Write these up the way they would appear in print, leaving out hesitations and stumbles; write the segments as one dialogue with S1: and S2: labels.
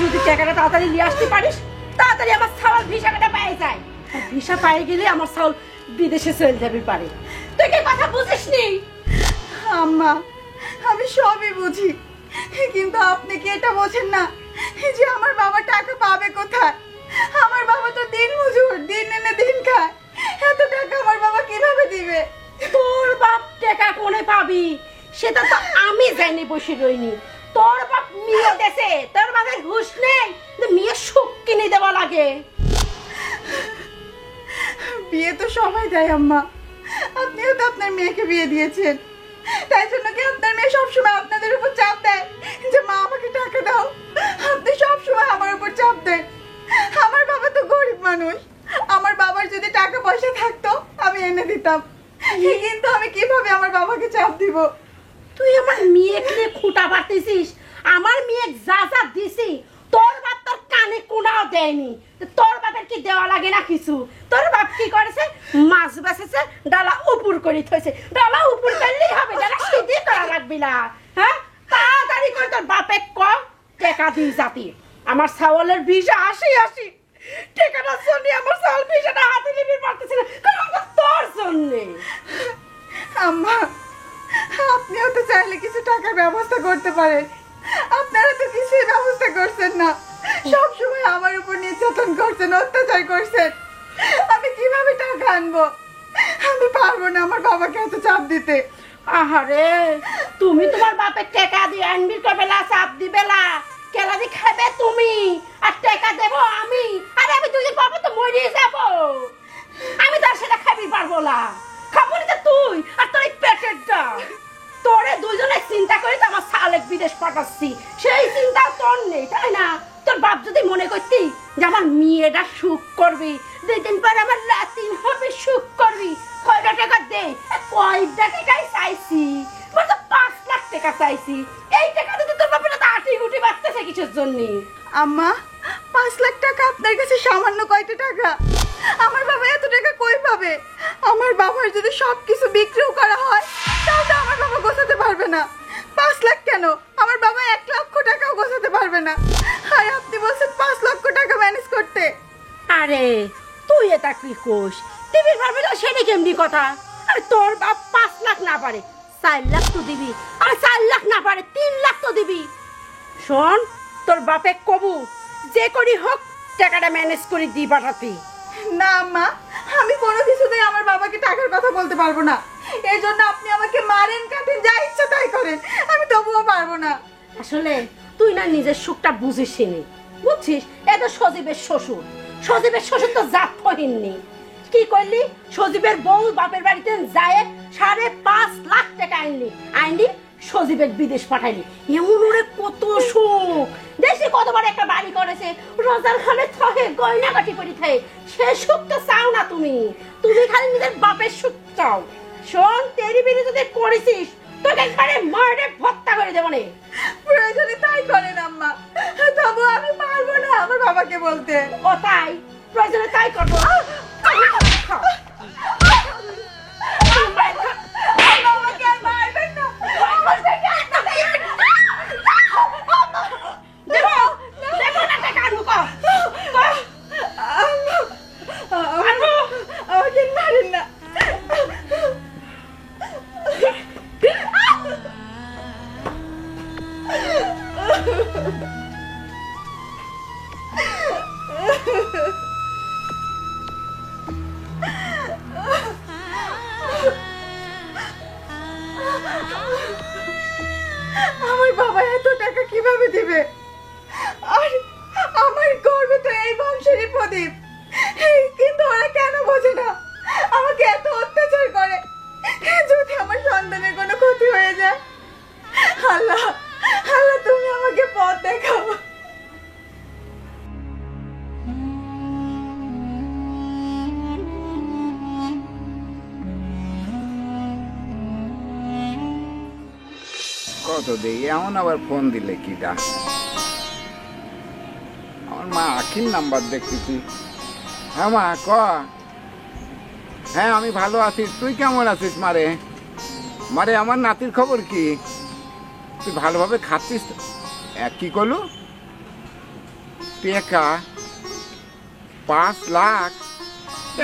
S1: যদি টাকাটা তাড়াতাড়ি নিয়ে আসতে পারিস, তাড়াতাড়ি আমার ছাওয়াল ভিসাটা পেয়ে যায়। ভিসা পেয়ে গেলে আমার ছাওয়াল বিদেশে চলে যাবে পারে। তুই কি কথা বুঝিস নি?
S2: আম্মা, আমি সবই বুঝি, কিন্তু আপনি কি এটা বোঝেন না যে আমার বাবা টাকা পাবে কোথায়? আমার বাবা তো দিন মজুর, দিন এনে দিন খায়। এত টাকা আমার বাবা কিভাবে দিবে?
S1: তোর বাপ টাকা কোনে পাবি সেটা তো আমি জানি, বসে রইনি। তোর বাপ মেয়ে দেশে, তোর বাপের হুঁশ নেই যে মেয়ে সুখ কিনে দেওয়া লাগে।
S2: বিয়ে তো সবাই দেয় আম্মা, আপনিও তো আপনার মেয়েকে বিয়ে দিয়েছেন, তাই জন্য কি আপনার মেয়ে সবসময় আপনাদের উপর চাপ দেয় যে মা আমাকে টাকা দাও? আপনি সবসময় আমার উপর চাপ দেন। আমার বাবা তো গরিব মানুষ, আমার বাবার যদি টাকা পয়সা থাকতো আমি এনে দিতাম, কিন্তু আমি কিভাবে আমার বাবাকে চাপ দিব?
S1: তুই আমার মেয়েকে খুঁটা পারতেছিস? আমার মেয়ে যা যা দিছি তোর বাপ তোর কানে কোনাও দেয়নি। তোর বাপের কি দেওয়া লাগে না কিছু? তোর বাপ কি করেছে? মাছ বেচেছে, ডালা উপর করে থইছে। ডালা উপর করলেই হবে, ডালা সিধে করা লাগবে না। হ্যাঁ, তাড়াতাড়ি করে তোর বাপে কম টাকা দিই জাতি। আমার ছাওয়ালের ভিসা আসি টাকাটার জন্য আমার ছাওয়াল ভিসাটা হাতে নিবি পারতেছি না, কারণ তোর জন্যে।
S2: আম্মা, আপনিও তো চাইলে কিছু টাকার ব্যবস্থা করতে পারেন, আপনারা তো কিছুই ব্যবস্থা করছেন না। সব সময় আমার উপর নির্যাতন করছেন, অত্যাচার করছেন। আমি কিভাবে টাকা আনবো? আমি পারবো না আমার বাবাকে এত চাপ দিতে।
S1: আহারে, তুমি তোমার বাপের টাকা দিয়ে আনবি কবেলা, চাপ দিবেলা কেলা দি খাবে তুমি, আর টাকা দেব আমি। আরে আমি দুদিন পর তো মরে যাব, আমি তার সেটা খাবি পারবো না। খাবো না তুই আর তোর এই পেটেরটা। তোরে দুইজনে চিন্তা করে তো আমার শালেক বিদেশ পাঠাচ্ছি, সেই চিন্তা তোর নেই, তাই না? তোর বাপ যদি মনে করতি যে আমার মেয়েটা সুখ করবি, 2 দিন পর আমার লাতিন হবে, সুখ করবি, কয়টা টাকা দে? কয়টা টাকাই চাইছি, মানে 5 লাখ টাকা চাইছি। এই টাকা দিতে তোর বাপের তো আটি গুটি বাঁচতেছে কিসের জন্য?
S2: আম্মা, 5 লাখ টাকা আপনার কাছে সামান্য কয়টা টাকা? আমার বাবা এত টাকা কই পাবে? আমার বাবার যদি সবকিছু বিক্রিও করা হয় তাও তো আমার বাবা গোছাতে পারবে না। 5 লাখ কেন, আমার বাবা 1 লক্ষ টাকাও গোছাতে পারবে না। আর আপনি বলছেন 5 লক্ষ টাকা ম্যানেজ করতে?
S1: আরে তুই এটা কি কোষ? টিভির ভাবে তো সেটা কেমনি কথা? আরে তোর বাপ 5 লাখ না পারে 4 লাখ তো দিবি, আর 4 লাখ না পারে 3 লাখ তো দিবি। শোন, তোর বাপে কবু যে করি হোক টাকাটা ম্যানেজ করে দি পাঠাতি।
S2: না আম্মা, আমি কোনো কিছুতেই আমার বাবাকে টাকার কথা বলতে পারবো না। এই জন্য আপনি আমাকে মারেন, কাটেন, যা ইচ্ছা তাই করেন, আমি তবুও পারবো না।
S1: আসলে তুই না নিজের সুখটা বুঝিস নি, বুঝছিস? এত সজীবের শ্বশুর, সজীবের শ্বশুর তো জাত হইনি। কি করলি? সজীবের বউ বাপের বাড়িতে যায় 5.5 লাখ টাকা আইনলি সজীবের বিদেশ পাঠাইলি। এমন ওরে কত সুখ, দেশে কতবার একটা বাড়ি করেছে, রোজার ঘরে থাকে, গয়না কাটি পরি থাকে। সে সুখ তো চাও না তুমি, তুমি খালি নিজের বাপের সুখ চাও। শোন, তেরি বিড়ি যদি করেছিস তোকে একবারে মারে ভর্তা করে দেবো নে।
S2: প্রয়োজনে তাই করেন আম্মা, তবু আমি পারবো না আমার বাবাকে বলতে।
S1: ও তাই? প্রয়োজনে তাই করবো।
S2: আমাকে আর মারবেন না। আমাকে মারেন না। আমার বাবা এত টাকা কিভাবে দিবে? আর আমার গর্বে তো এই বংশেরই প্রদীপ, কিন্তু ওরা কেন বোঝে না? আমাকে এত অত্যাচার করে। যদি আমার সন্তানের কোনো ক্ষতি হয়ে যায়, আল্লাহ আল্লাহ তুমি আমাকে পথ দেখাও।
S3: কত দেই এমন আবার ফোন দিলে কিটা? আমার মা আখির নাম্বার দেখতেছি। হ্যাঁ মা, ক। হ্যাঁ আমি ভালো আছি, তুই কেমন আছিস? মারে মারে আমার নাতির খবর কি? তুই ভালোভাবে খাচ্ছিস? কি করলু? টাকা 5 লাখ,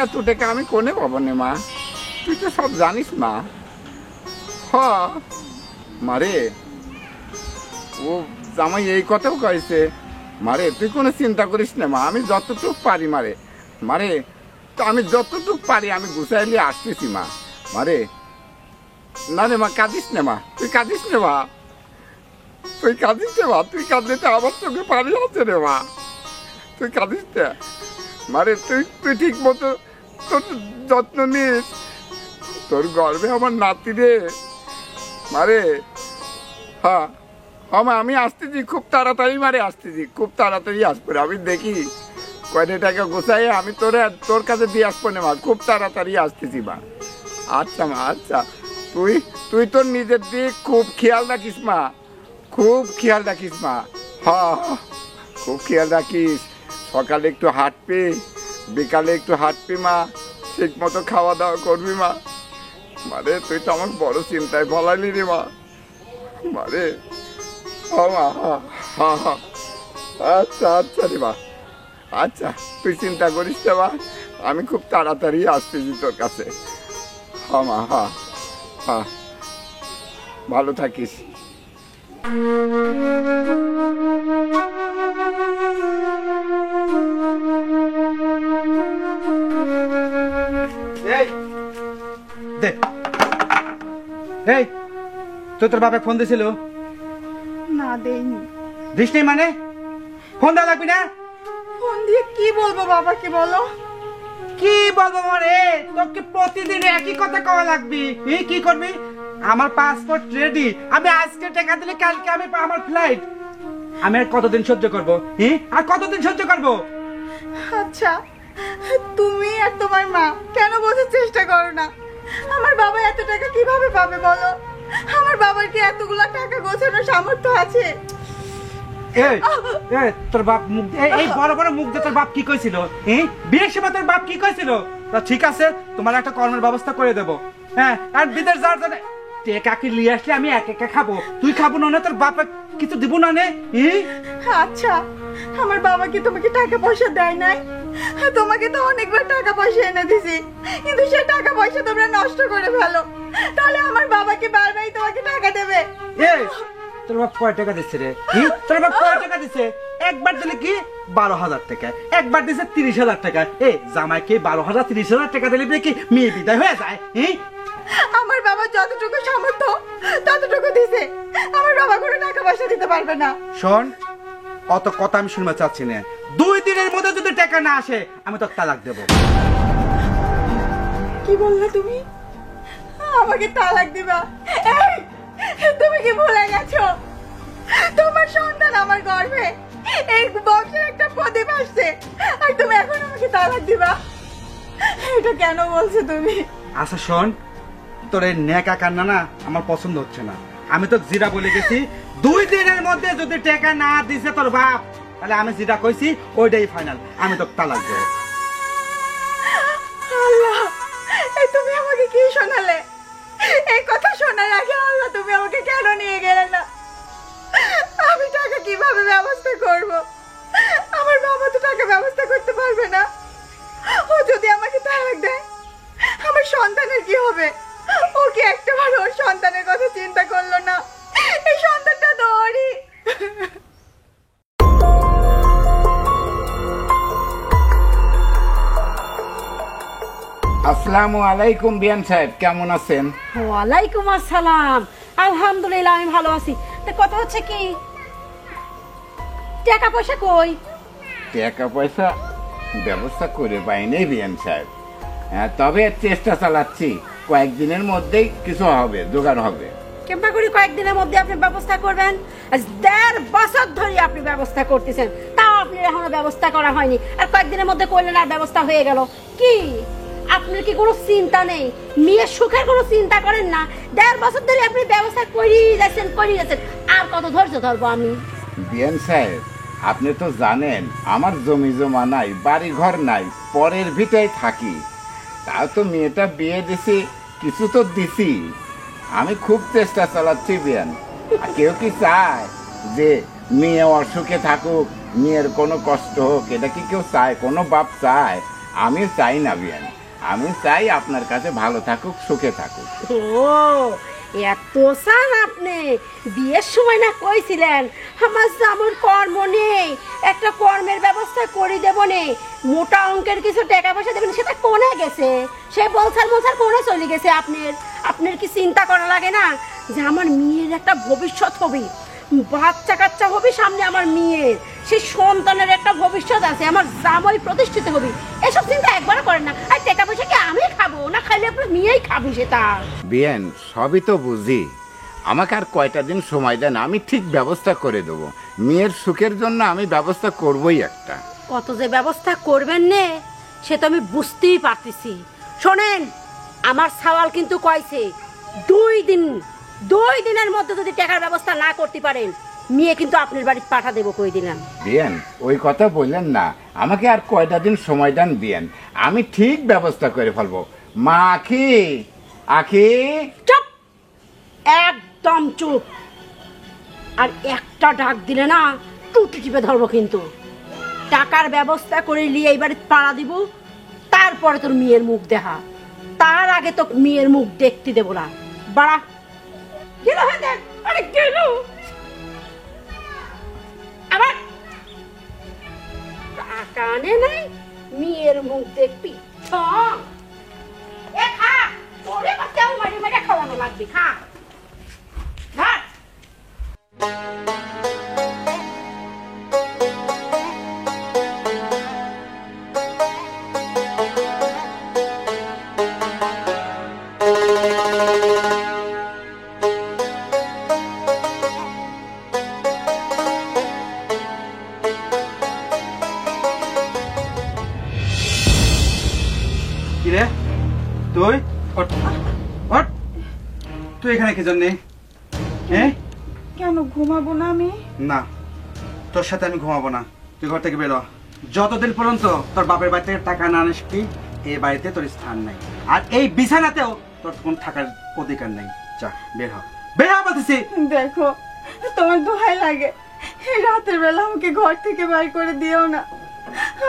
S3: এত টাকা আমি কোনে পাবো নে মা? তুই তো সব জানিস মা। হ মারে, ও জামাই এই কথাও কয়েছে। মারে তুই কোনো চিন্তা করিস না মা, আমি যতটুক পারি মারে, মারে তো আমি যতটুক পারি আমি গুছাই নিয়ে আসতেছি মা। মারে না রে মা, কাঁদিস না মা, তুই কাঁদিস না মা, তুই কাঁদিস না মা, তুই কাঁদলে তো আমার চোখে পানি আছে রে মা, তুই কাঁদিস না মারে। তুই ঠিক মতো তোর যত্ন নিস, তোর গর্বে আমার নাতি রে মারে। হ্যাঁ হ্যাঁ মা, আমি আসতেছি খুব তাড়াতাড়ি মারে, আসতেছি খুব তাড়াতাড়ি আসবো রে। আমি দেখি কয়টা টাকা গোছাই আমি তোর কাছে দিয়ে আসবো না মা, খুব তাড়াতাড়ি আসতেছি মা। আচ্ছা মা, আচ্ছা তুই তোর নিজের দিক খুব খেয়াল রাখিস মা, খুব খেয়াল রাখিস মা। হ্যাঁ খুব খেয়াল রাখিস, সকালে একটু হাঁটবি, বিকালে একটু হাঁটবি মা, ঠিক মতো খাওয়া দাওয়া করবি মা। মারে তুই তো আমার বড় চিন্তায় বলালি রে মা, মারে। হ্যাঁ মা, হ্যাঁ হ্যাঁ হ্যাঁ, আচ্ছা আচ্ছা রে মা, আচ্ছা তুই চিন্তা করিস না মা, আমি খুব তাড়াতাড়ি আসতেছি তোর কাছে। হ্যাঁ মা, হ্যাঁ হ্যাঁ, ভালো থাকিস।
S4: এই দে, এই তোর বাপে ফোন দিছিল?
S2: না দেইনি।
S4: দিস নি মানে? ফোন দেওয়া লাগবি না?
S2: ফোন দিয়ে কি বলবো বাবাকে বলো?
S4: কি বলবো মানে, তোকে প্রতিদিন একই কথা কওয়া লাগবি। কি করবি? আমার পাসপোর্ট রেডি, আমি আজকে টাকা দিলে কালকে আমি আমার ফ্লাইট। আমি আর কতদিন সহ্য করবো? আর কতদিন সহ্য করবো?
S2: আচ্ছা তুমি আর তোমার মা কেন বোঝার চেষ্টা করো না? আমার বাবা এত টাকা কিভাবে পাবে বলো? আমার বাবার কি এতগুলা টাকা গোছানোর সামর্থ্য আছে?
S4: এই এই তোর বাপ মুখ এই বড় বড় মুখ দিয়ে তোর বাপ কি কইছিল? বিয়ের সময় তোর বাপ কি কইছিল? তা ঠিক আছে, তোমার একটা কর্মের ব্যবস্থা করে দেবো। হ্যাঁ, আর বিদেশ যাওয়ার জন্য টেকাকে নিয়ে আসলে আমি এক একা খাবো, তুই খাবো না? তোর বাপ কিছু দিব না নে?
S2: আচ্ছা আমার বাবা কি তোমাকে টাকা পয়সা দেয় নাই? তোমাকে তো অনেকবার টাকা পয়সা এনে দিছি, কিন্তু সেই টাকা পয়সা তোমরা নষ্ট করে ফেলো। তাহলে আমার বাবা কি বারবারই তোমাকে টাকা দেবে?
S4: এই তোর বাপ কয় টাকা দিচ্ছে রে? তোর বাপ কয় টাকা দিচ্ছে? একবার দিলে কি 12,000 টাকা, একবার দিছে 30,000 টাকা। জামাইকে 12,000 30,000 টাকা দিলে কি মেয়ে বিদায় হয়ে যায়?
S2: আমার বাবা যতটুকু সামর্থ্য ততটুকু দিছে, আমার বাবা কোনো টাকা পয়সা দিতে পারবে না।
S4: শোন, অত কথা আমি শুনতে চাচ্ছি না। 2 দিনের মধ্যে যদি টাকা না আসে আমি তো তালাক দেব।
S2: কি বললে তুমি? আমাকে তালাক দিবা? এই, তুমি কি ভুলে গেছো তোমার সন্তান আমার গর্ভে? এই বংশের একটা প্রদীপ আসছে, আর তুমি এখন আমাকে তালাক দিবা? এটা কেন বলছো তুমি?
S4: আচ্ছা শোন, তোর এই নেকা কান্না না আমার পছন্দ হচ্ছে না। আমি তো জিরা বলে গেছি, 2 দিনের মধ্যে যদি টাকা না দিছে তোর বাপ, তাহলে আমি যেটা কইছি ওইটাই ফাইনাল, আমি তো তালাক দেব।
S2: আল্লাহ, এই তুমি আমাকে কি শোনালে? এই কথা শোনার আগে আল্লাহ তুমি আমাকে কেন নিয়ে গেলে না? আমি টাকা কিভাবে ব্যবস্থা করব? আমার বাবা তো টাকা ব্যবস্থা করতে পারবে না। ও যদি আমাকে তালাক দেয় আমার সন্তানের কি হবে? ও কি একটাবার ওর সন্তানের কথা চিন্তা করলো না? এই সন্তানটা তো ওরই।
S3: আসসালামু আলাইকুম বিয়ান সাহেব, কেমন আছেন?
S1: ওয়ালাইকুম আসসালাম, আলহামদুলিল্লাহ আমি ভালো আছি। তো কথা হচ্ছে কি, টাকা পয়সা কই?
S3: টাকা পয়সা ব্যবস্থা করে পাইনি বিয়ান সাহেব। হ্যাঁ, তবে চেষ্টা চালাচ্ছি, কয়েকদিনের মধ্যেই কিছু হবে, জোগাড় হবে।
S1: কেমন করে কয়েকদিনের মধ্যে আপনি ব্যবস্থা করবেন? আজ 1.5 বছর ধরে আপনি ব্যবস্থা করতেছেন, তাও আপনি এখনো ব্যবস্থা করা হয়নি, আর কয়েকদিনের মধ্যে করলেন আর ব্যবস্থা হয়ে গেল। কি আপনার কি কোনো চিন্তা নেই? মেয়ের সুখের কোনো চিন্তা করেন না? 1.5 বছর ধরে আপনি ব্যবস্থা করিয়ে যাচ্ছেন। আর কত ধৈর্য ধরবো আমি?
S3: বিয়ান সাহেব, আপনি তো জানেন আমার জমি জমা নাই, বাড়ি ঘর নাই, পরের ভিটায় থাকি। তাও তো মেয়েটা বিয়ে দিছি, কিছু তো দিছি। আমি খুব চেষ্টা চালাচ্ছি বিয়ান। আর কেউ কি চায় যে মেয়ে অসুখে থাকুক, মেয়ের কোনো কষ্ট হোক, এটা কি কেউ চায়? কোনো বাপ চায়? আমি চাই না বিয়ান, আমি চাই আপনার কাছে ভালো থাকুক, সুখে থাকুক।
S1: ও এত চান আপনি? বিয়ের সময় না কইছিলেন আমার জামুর কর্ম নেই, একটা কর্মের ব্যবস্থা করে দেব নে, মোটা অঙ্কের কিছু টাকা পয়সা দেবেন, সেটা কোনে গেছে? সে বলছার কোনে চলে গেছে? আপনার কি চিন্তা করা লাগে না যে আমার মেয়ের একটা ভবিষ্যৎ হবে, বাচ্চা কাচ্চা হবে সামনে আমার মেয়ের, সেই সন্তানের একটা ভবিষ্যৎ আছে, আমার জামাই প্রতিষ্ঠিত হবে, এসব চিন্তা একবারও করেন না। আর টাকা পয়সা কি আমি খাবো না খাইলে আপনার মেয়েই খাবো সেটা?
S3: বিয়ান সবই তো বুঝি, আমাকে আর কয়টা দিন সময় দেন, আমি ঠিক ব্যবস্থা করে দেবো। মেয়ের সুখের জন্য আমি ব্যবস্থা করবই একটা।
S1: কত যে ব্যবস্থা করবেন নে সে তো আমি বুঝতেই পারতেছি। শোনেন, আমার সওয়াল কিন্তু কইছে 2 দিনের মধ্যে যদি টাকার ব্যবস্থা না করতে পারেন মেয়ে কিন্তু আপনার বাড়ি পাঠা দেবো কই দিলাম।
S3: বিয়ান ওই কথা বললেন না, আমাকে আর কয়টা দিন সময় দেন বিয়ান, আমি ঠিক ব্যবস্থা করে ফেলবো। মা আখি, আখি।
S1: চুপ, একদম চুপ। আর একটা ডাক দিলে না টুটি টিপে ধরবো কিন্তু। টাকার ব্যবস্থা করে নিয়ে এই বাড়ি পাড়া দিব, তারপরে তোর মেয়ের মুখ দেখা, তার আগে তো মেয়ের মুখ দেখতে দেবো না। বাড়া গেল, হয়ে দেখ, আরে গেল আবার টাকা আনে নাই, মেয়ের মুখ দেখবি। এ খা, তোরে বাচ্চাও মারি মারি খাওয়ানো লাগবে, খা ধর।
S4: কি রে তুই? ওঠ, ওঠ। তুই এখানে কি জন্যে? হ্যাঁ,
S2: কেন ঘুমাবো না আমি?
S4: না, তোর সাথে আমি ঘুমাবো না। তুই ঘর থেকে বেরো। যতদিন পর্যন্ত তোর বাপের বাড়ি থেকে টাকা না আনিস কি, এই বাড়িতে তোর স্থান নাই, আর এই বিছানাতেও তোর কোন থাকার অধিকার নেই। যা বের হ, বের হ বলতেছি।
S2: দেখো, তোমার দোহাই লাগে, এই রাতের বেলা আমাকে ঘর থেকে বাইর করে দিও না।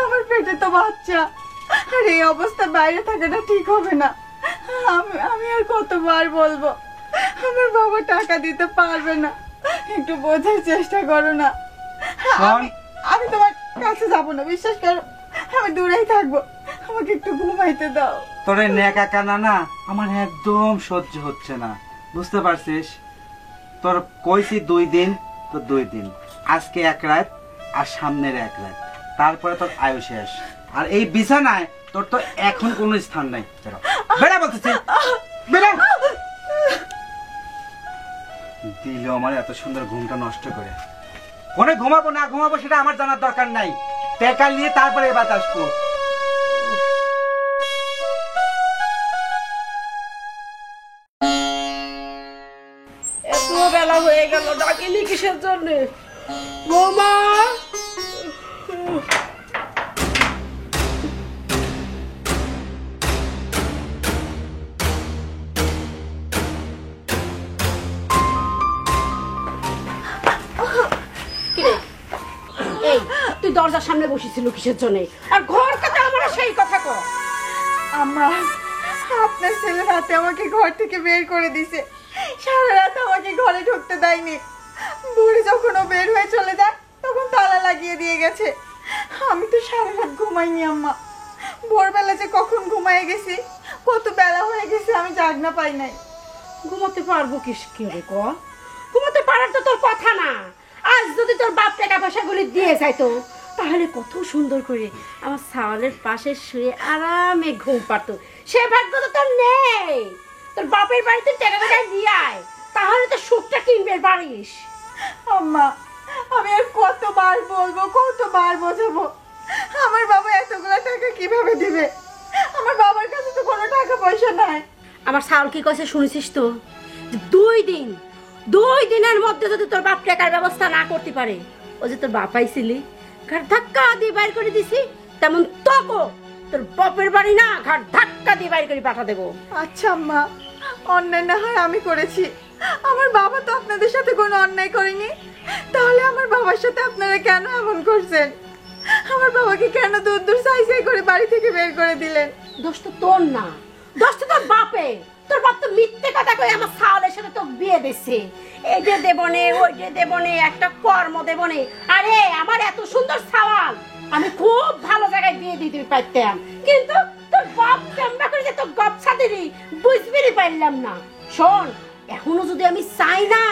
S2: আমার পেটে তো বাচ্চা, আর এই অবস্থা বাইরে থাকাটা ঠিক হবে না। আমি আর কতবার বলবো, আমার বাবা টাকা দিতে পারবে না, একটু বোঝার চেষ্টা করো না। আমি তোমার কাছে যাবো না, বিশ্বাস করো, আমি দূরেই থাকবো, আমাকে একটু ঘুমাইতে দাও।
S4: তোর এই নেকা কানা না আমার একদম সহ্য হচ্ছে না, বুঝতে পারছিস? তোর কইছি 2 দিন, তো 2 দিন, আজকে 1 রাত আর সামনের 1 রাত, তারপরে তোর আয়ু শেষ। আর এই বিছানায় তোর তো এখন কোনো স্থান নাই। বেরো, বেরো বলতেছি, বেরো। দিল আমার এত সুন্দর ঘুমটা নষ্ট করে। কোনে ঘুমাবো না ঘুমাবো সেটা আমার জানার দরকার নাই, টাকা নিয়ে তারপরে এবার আসবো।
S1: এত বেলা হয়ে গেল, ডাকিনি কিসের জন্য? বৌমা, এই তুই দরজার সামনে বসেছিল কিসের জন্য? আর ঘর কথা আমার সেই কথা কর।
S2: আম্মা, আপনার ছেলে রাতে আমাকে ঘর থেকে বের করে দিছে, সারা রাত আমাকে ঘরে ঢুকতে দেয়নি। বুড়ি যখন ও বের হয়ে চলে যায় তখন তালা লাগিয়ে দিয়ে গেছে। আমি তো সারা রাত ঘুমাইনি আম্মা, ভোরবেলা যে কখন ঘুমাই গেছি, কত বেলা হয়ে গেছে আমি জাগনা পাই নাই।
S1: ঘুমাতে পারবো কি করে ক? ঘুমাতে পারার তো তোর কথা না। আজ যদি তোর বাপ টাকা পয়সাগুলি দিয়ে যাইতো তাহলে কত সুন্দর করে আমার সাওয়ালের পাশে শুয়ে আরামে ঘুম পারতো। সে ভাগ্য তো তোর নেই। তোর বাপের বাড়িতে টাকা পয়সা দিয়ে আয়, তাহলে তো সুখটা কিনবে পারিস।
S2: আম্মা, আমি আর কতবার বলবো, কতবার বোঝাবো, আমার বাবা এতগুলো টাকা কিভাবে দিবে? আমার বাবার কাছে তো কোনো টাকা পয়সা নাই।
S1: আমার সাওয়াল কি কইছে শুনেছিস তো? 2 দিনের মধ্যে যদি তোর বাপ টাকার ব্যবস্থা না করতে পারে, ও যে তোর বাপ আইছিলি ঘাট ধাক্কা দিয়ে বাইর করে দিছি, তেমন তোকে তোর বাপের বাড়ি না ঘাট ধাক্কা দিয়ে বাইর করে পাঠা দেবো।
S2: আচ্ছা আম্মা, অন্যায় না হয় আমি করেছি, আমার বাবা তো আপনাদের সাথে কোনো অন্যায় করেনি, তাহলে আমার বাবার সাথে আপনারা কেন এমন করছেন? আমার বাবাকে কেন দূর দূর সাই সাই করে বাড়ি থেকে বের করে দিলেন?
S1: দোষ তো তোর না, দোষ তো তোর বাপে। তোর বাপ তো মিথ্যে কথা কই আমার ছাওয়ালের সাথে তো বিয়ে দিছে। এই যে দেবনে, ওই যে দেবনে, একটা কর্ম দেবনে। আরে আমার এত সুন্দর ছাওয়াল, আমি খুব ভালো জায়গায় বিয়ে দিতে পারতাম, কিন্তু তোর বাপ কেমবা করে যে তোর গপছা দিলি বুঝবিরই পারলাম না। শোন, এখনো যদি আমি চাই না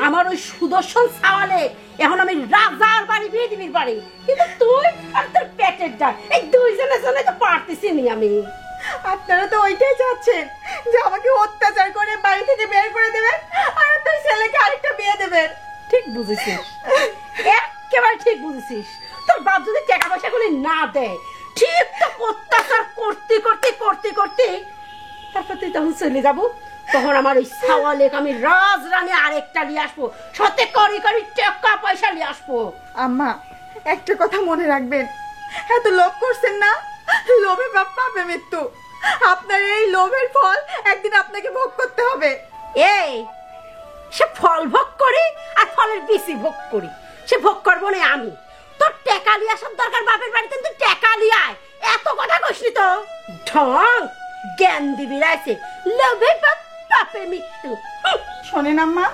S1: আমার ওই সুদর্শন ছাওয়ালে এখন আমি রাজার বাড়ি বিয়ে দিবির বাড়ি, কিন্তু তুই আর তোর পেটের ডাক এই দুইজনের জন্য তো পারতেছি নি আমি।
S2: আপনারা তো ওইটাই চাচ্ছেন যে আমাকে অত্যাচার করে বাড়ি থেকে বের করে দেবেন আর আপনার ছেলেকে আরেকটা বিয়ে দেবেন।
S1: ঠিক বুঝেছিস, একেবারে ঠিক বুঝেছিস। তোর বাপ যদি টাকা পয়সা গুলি না দেয়, ঠিক তো অত্যাচার করতে করতে করতে করতে তারপর তুই তখন চলে যাবো, তখন আমার ওই ছাওয়ালেক আমি রাজরানী আরেকটা নিয়ে আসবো, সাথে করি করি টাকা পয়সা নিয়ে আসবো।
S2: আম্মা, একটা কথা মনে রাখবেন, এত লোভ করছেন না, লোভে বাপ পাবে মৃত্যু। আপনার এই লোভের ফল একদিন আপনাকে ভোগ করতে হবে।
S1: এই সে ফল ভোগ করি আর ফলের বেশি ভোগ করি, সে ভোগ করবো না আমি। তোর টেকা লিয়ে আসার দরকার বাপের বাড়িতে, তুই টেকা লিয়ে আয়। এত কথা কইসনি তো, ঢং জ্ঞান দিবি রাইছে, লোভে বাপ পাপে মৃত্যু।
S2: শোনেন আম্মা,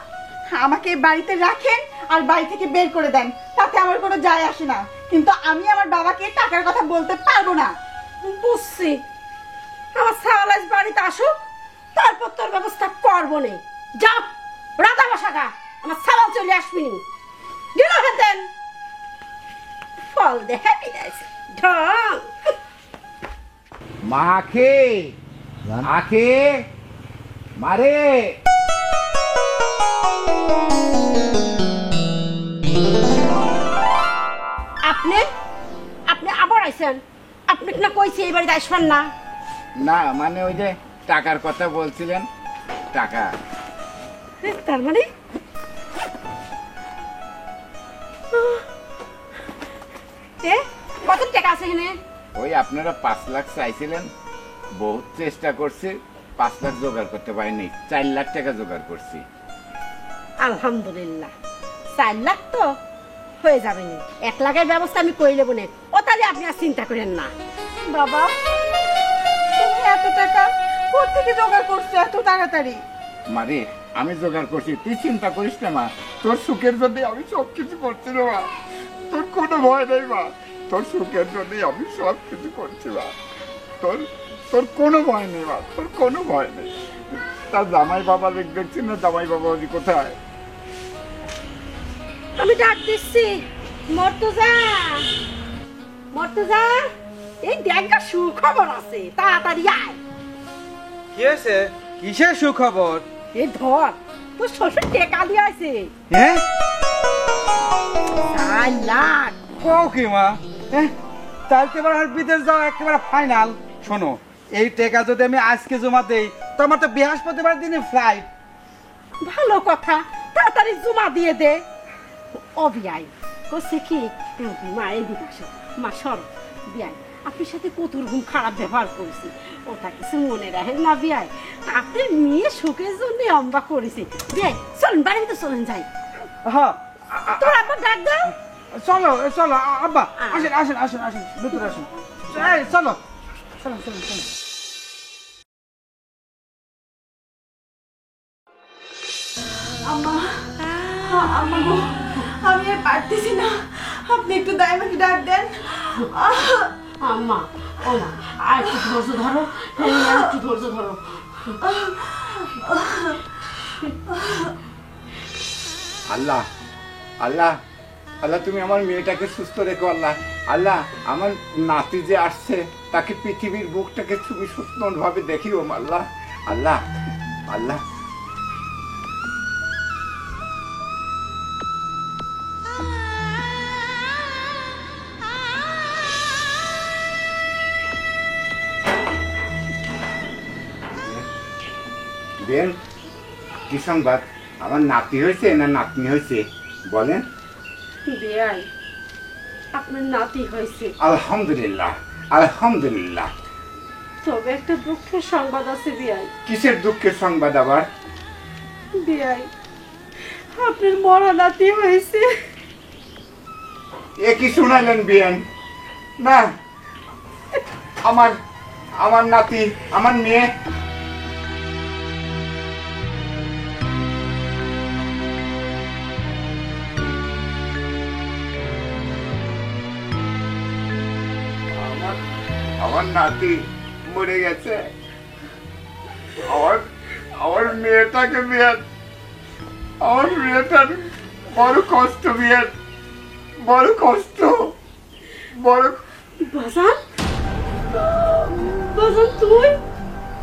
S2: আমাকে এই বাড়িতে রাখেন আর বাড়ি থেকে বের করে দেন, তাতে আমার কোনো যায় আসে না, কিন্তু আমি আমার বাবাকে টাকার কথা বলতে পারবো না।
S1: বুঝছি, আমার ছাওয়াল বাড়িতে আসুক, তারপর তোর ব্যবস্থা করবো নে। যা রাধা বসাগা, আমার ছাওয়াল চলে আসবি গেল হেতেন ফল দেখা বিদাইছে ঢং।
S3: মাখে আখে মারে
S1: আপনি আপনি আবার আইছেন? আপনি না কইছি এই বাড়িতে আসবেন না?
S3: না মানে ওই যে টাকার কথা বলছিলেন, টাকা।
S1: তার মানে কত টাকা আছে এখানে?
S3: ওই আপনারা 5 লাখ চাইছিলেন, বহুত চেষ্টা করছি, 5 লাখ জোগাড় করতে পারিনি, 4 লাখ টাকা জোগাড় করছি।
S1: আলহামদুলিল্লাহ, 4 লাখ তো হয়ে যাবে না। 1 লাখের ব্যবস্থা আমি করে নেবো না, ও তাহলে আপনি আর চিন্তা করেন না।
S2: বাবা, তুমি এত টাকা কোত্থেকে জোগাড় করছো এত তাড়াতাড়ি?
S3: মারে আমি জোগাড় করছি, তুই চিন্তা করিস না মা, তোর সুখের জন্য আমি সব কিছু করছি রে মা, তোর কোনো ভয় নেই মা, তোর সুখের জন্য আমি সব কিছু করছি মা, তোর তোর কোনো ভয় নেই মা, তোর কোনো ভয় নেই। তার জামাই বাবা দেখছি না, জামাই বাবা ওই কোথায়?
S1: আমি ডাক দিচ্ছি, মর্তুজা মর্তুজা, এই দেখা সুখবর আছে, তাড়াতাড়ি আয়।
S4: কি হয়েছে? কিসের সুখবর?
S1: এই ধর, তোর শ্বশুর টেকা দিয়ে আছে
S4: হ্যাঁ,
S1: 4 লাখ।
S4: কও কি মা? তাহলে তো এবার আর বিদেশ যাওয়া একেবারে ফাইনাল। শোনো, এই টাকা যদি আমি আজকে জমা দেই, তো আমার তো বৃহস্পতিবার দিনে ফ্লাইট।
S1: ভালো কথা, তাড়াতাড়ি জমা দিয়ে দে। ও বিয়াই করছে কি, মা এদিকে আসো, মা সর। বিয়াই আপনার সাথে কত রকম খারাপ ব্যবহার করেছি, ওটা কিছু মনে রাখেন না বিয়াই। আপনার মেয়ে সুখের জন্য অম্বা করেছি। বিয়াই চলেন, বাড়িতে চলেন যাই।
S4: হ্যাঁ,
S1: তোর আব্বা ডাক দাও।
S4: চলো চলো আব্বা, আসেন আসেন আসেন আসেন, ভিতরে আসেন। এই, চলো চলো চলো চলো।
S2: আম্মা, আম্মা গো, আমি আর পারতেছি না, আপনি একটু দাইমাকে ডাক দেন।
S1: আম্মা, ও মা, আর একটু ধৈর্য ধরো, আর একটু ধৈর্য ধরো।
S3: আল্লাহ আল্লাহ আল্লাহ, তুমি আমার মেয়েটাকে সুস্থ রেখো আল্লাহ। আল্লাহ, আমার নাতি যে আসছে তাকে পৃথিবীর বুকটাকে তুমি সুন্দরভাবে দেখিও আল্লাহ। আল্লাহ আল্লাহ, বেন, কি সংবাদ? আমার নাতি হয়েছে না নাতনি হয়েছে বলেন?
S1: বিয়াই আপনার নাতি হয়েছে।
S3: আলহামদুলিল্লাহ আলহামদুলিল্লাহ।
S1: তবে একটা দুঃখের সংবাদ আছে বিয়াই।
S3: কিসের দুঃখের সংবাদ আবার?
S1: বিয়াই আপনার মরা নাতি হয়েছে।
S3: এ কি শুনাইলেন বিয়ান? না, আমার আমার নাতি, আমার মেয়ে। আমার আমার নাতি মরে গেছে। আমার আমার মেয়েটাকে বিয়ান, আমার মেয়েটার বড় কষ্ট বিয়ান, বড় কষ্ট, বড়।
S1: বাজান, বাজান তুই?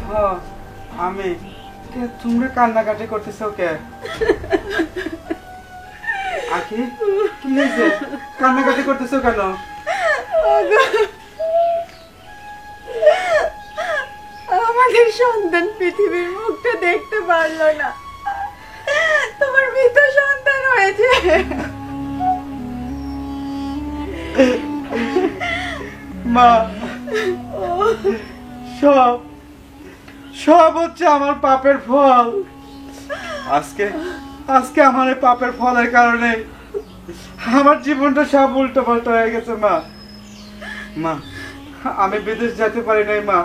S4: হ্যাঁ আমি। কে তোমরা কান্নাকাটি করতেছো কে? আখি কি হয়েছে? কান্নাকাটি করতেছো কেন?
S2: আমাদের সন্তান পৃথিবীর মুখটা দেখতে পারলো না, তোমার মৃত সন্তান হয়েছে।
S4: মা, সব সব হচ্ছে আমার পাপের ফল। আজকে আজকে আমার এই পাপের ফলের কারণে আমার জীবনটা সব উল্টো পাল্টা হয়ে গেছে। মা, মা আমি বিদেশ যেতে পারি নাই। মা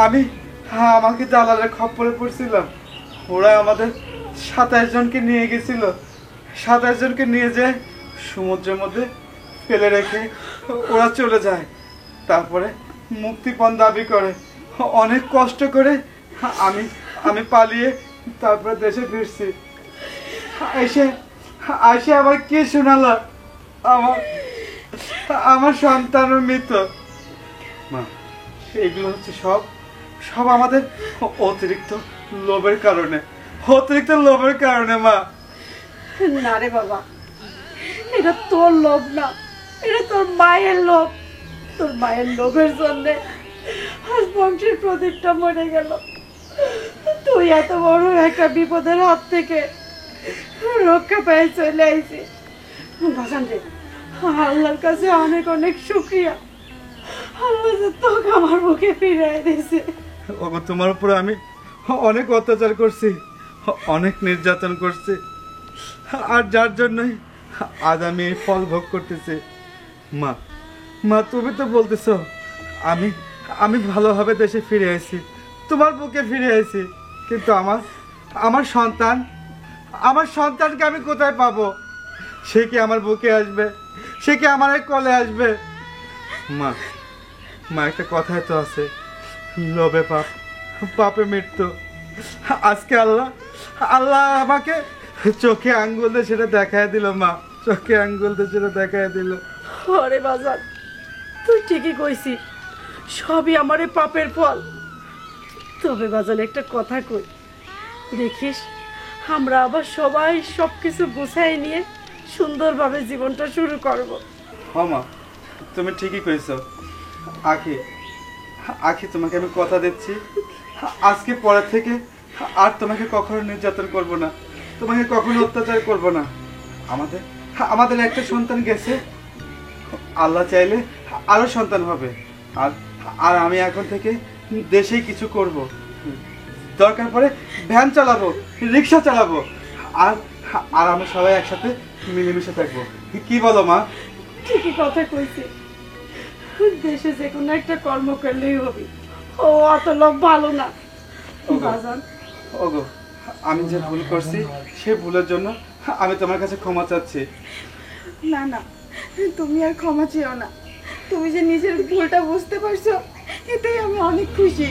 S4: আমি আমাকে দালালের খপ্পরে পড়ছিলাম। ওরা আমাদের 27 জনকে নিয়ে গেছিল। 27 জনকে নিয়ে যায় সমুদ্রের মধ্যে ফেলে রেখে ওরা চলে যায়। তারপরে মুক্তিপণ দাবি করে। অনেক কষ্ট করে আমি আমি পালিয়ে তারপরে দেশে ফিরছি। এসে এসে আবার কে শোনালো আমার আমার সন্তানের মৃত। মা, এগুলো হচ্ছে সব সব আমাদের অতিরিক্ত লোভের কারণে, অতিরিক্ত লোভের কারণে। মা,
S1: না রে বাবা, এটা তোর লোভ না, এটা তোর মায়ের লোভ। তোর মায়ের লোভের জন্যে আজ বংশের প্রদীপটা মরে গেল। তুই এত বড় একটা বিপদের হাত থেকে রক্ষা পেয়ে চলে আইছি। বাজান রে, আল্লাহর কাছে অনেক অনেক শুকরিয়া, আল্লাহ যে তোকে আমার বুকে ফিরিয়ে দিয়েছে।
S4: ওগো, তোমার উপরে আমি অনেক অত্যাচার করছি, অনেক নির্যাতন করছি, আর যার জন্যই আজ আমি এই ফল ভোগ করতেছি। মা, মা তুমি তো বলতেছো আমি আমি ভালোভাবে দেশে ফিরে আসি, তোমার বুকে ফিরে আসি, কিন্তু আমার আমার সন্তান, আমার সন্তানকে আমি কোথায় পাবো? সে কি আমার বুকে আসবে? সে কি আমার এই কোলে আসবে? মা, মা একটা কথাই তো আছে, লোভে পাপ, পাপে মৃত্যু। আজকে আল্লাহ আল্লাহ আমাকে চোখে আঙ্গুল দিয়ে সেটা দেখায় দিল। মা, চোখে আঙ্গুল দিয়ে সেটা দেখায় দিল।
S1: আরে বাজান, তুই ঠিকই কইছিস, সবই আমার এই পাপের ফল। তবে বাজান একটা কথা কই, দেখিস আমরা আবার সবাই সবকিছু গুছাই নিয়ে সুন্দরভাবে জীবনটা শুরু করব।
S4: হ্যাঁ মা, তুমি ঠিকই কইছো। আখি, আখি তোমাকে আমি কথা দিচ্ছি, আজকে পরের থেকে আর তোমাকে কখনো নির্যাতন করব না, তোমাকে কখনো অত্যাচার করব না। আমাদের আমাদের একটা সন্তান গেছে, আল্লাহ চাইলে আরো সন্তান হবে। আর আর আমি এখন থেকে দেশেই কিছু করব, দরকার পড়ে ভ্যান চালাবো, রিক্সা চালাবো, আর আর আমরা সবাই একসাথে মিলেমিশে থাকবো। কি বলো মা?
S1: ঠিকই কথা কইছি, দেশে যে কোনো একটা কর্ম করলেই হবে। ও অত লোক ভালো না বাজান।
S4: ওগো, আমি যে ভুল করছি সে ভুলের জন্য আমি তোমার কাছে ক্ষমা চাচ্ছি।
S2: না না, তুমি আর ক্ষমা চেও না। তুমি যে নিজের ভুলটা বুঝতে পারছো, এতেই আমি অনেক খুশি।